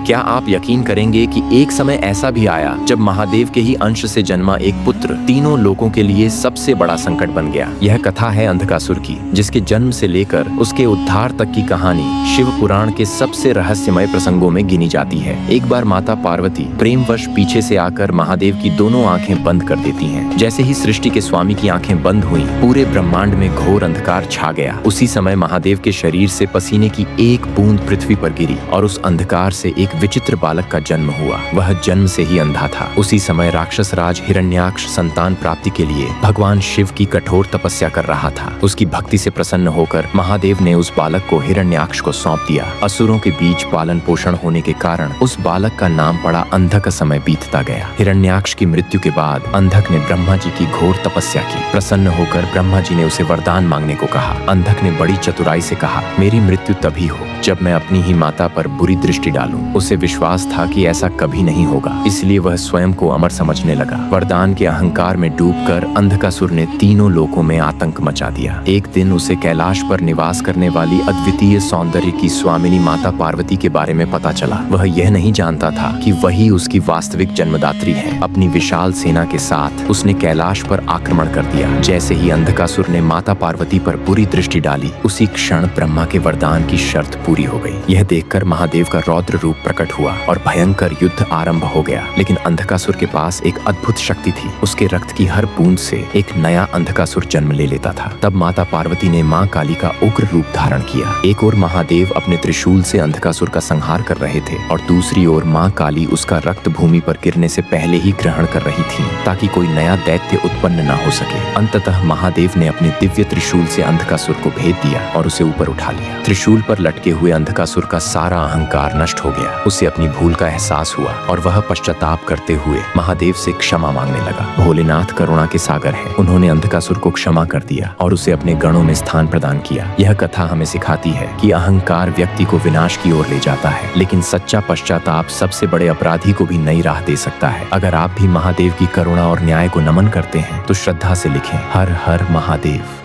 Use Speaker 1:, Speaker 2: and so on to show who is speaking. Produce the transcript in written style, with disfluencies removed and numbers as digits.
Speaker 1: क्या आप यकीन करेंगे कि एक समय ऐसा भी आया जब महादेव के ही अंश से जन्मा एक पुत्र तीनों लोगों के लिए सबसे बड़ा संकट बन गया। यह कथा है अंधकासुर की, जिसके जन्म से लेकर उसके उद्धार तक की कहानी शिव पुराण के सबसे रहस्यमय प्रसंगों में गिनी जाती है। एक बार माता पार्वती प्रेमवश पीछे से आकर महादेव की दोनों आंखें बंद कर देती हैं। जैसे ही सृष्टि के स्वामी की आंखें बंद हुई, पूरे ब्रह्मांड में घोर अंधकार छा गया। उसी समय महादेव के शरीर से पसीने की एक बूंद पृथ्वी पर गिरी और उस अंधकार से एक विचित्र बालक का जन्म हुआ। वह जन्म से ही अंधा था। उसी समय राक्षस राज हिरण्याक्ष संतान प्राप्ति के लिए भगवान शिव की कठोर तपस्या कर रहा था। उसकी भक्ति से प्रसन्न होकर महादेव ने उस बालक को हिरण्याक्ष को सौंप दिया। असुरों के बीच पालन पोषण होने के कारण उस बालक का नाम पड़ा अंधक। समय बीतता गया। हिरण्याक्ष की मृत्यु के बाद अंधक ने ब्रह्मा जी की घोर तपस्या की। प्रसन्न होकर ब्रह्मा जी ने उसे वरदान मांगने को कहा। अंधक ने बड़ी चतुराई से कहा, मेरी मृत्यु तभी हो जब मैं अपनी ही माता पर बुरी दृष्टि डालूं। उसे विश्वास था कि ऐसा कभी नहीं होगा, इसलिए वह स्वयं को अमर समझने लगा। वरदान के अहंकार में डूबकर अंधकासुर ने तीनों लोकों में आतंक मचा दिया। एक दिन उसे कैलाश पर निवास करने वाली अद्वितीय सौंदर्य की स्वामिनी माता पार्वती के बारे में पता चला। वह यह नहीं जानता था कि वही उसकी वास्तविक जन्मदात्री है। अपनी विशाल सेना के साथ उसने कैलाश पर आक्रमण कर दिया। जैसे ही अंधकासुर ने माता पार्वती पर बुरी दृष्टि डाली, उसी क्षण ब्रह्मा के वरदान की शर्त पूरी हो गई। यह देखकर महादेव का रौद्र रूप प्रकट हुआ और भयंकर युद्ध आरंभ हो गया। लेकिन अंधकासुर के पास एक अद्भुत शक्ति थी। उसके रक्त की हर बूंद से एक नया अंधकासुर जन्म ले लेता था। तब माता पार्वती ने मां काली का उग्र रूप धारण किया। एक ओर महादेव अपने त्रिशूल से अंधकासुर का संहार कर रहे थे और दूसरी ओर मां काली उसका रक्त भूमि पर गिरने से पहले ही ग्रहण कर रही थी, ताकि कोई नया दैत्य उत्पन्न न हो सके। अंततः महादेव ने अपने दिव्य त्रिशूल से अंधकासुर को भेद दिया और उसे ऊपर उठा लिया। त्रिशूल पर लटके हुए अंधकासुर का सारा अहंकार नष्ट हो गया। उसे अपनी भूल का एहसास हुआ और वह पश्चाताप करते हुए महादेव से क्षमा मांगने लगा। भोलेनाथ करुणा के सागर हैं। उन्होंने अंधकासुर को क्षमा कर दिया और उसे अपने गणों में स्थान प्रदान किया। यह कथा हमें सिखाती है कि अहंकार व्यक्ति को विनाश की ओर ले जाता है, लेकिन सच्चा पश्चाताप सबसे बड़े अपराधी को भी नई राह दे सकता है। अगर आप भी महादेव की करुणा और न्याय को नमन करते हैं तो श्रद्धा से लिखें, हर हर महादेव।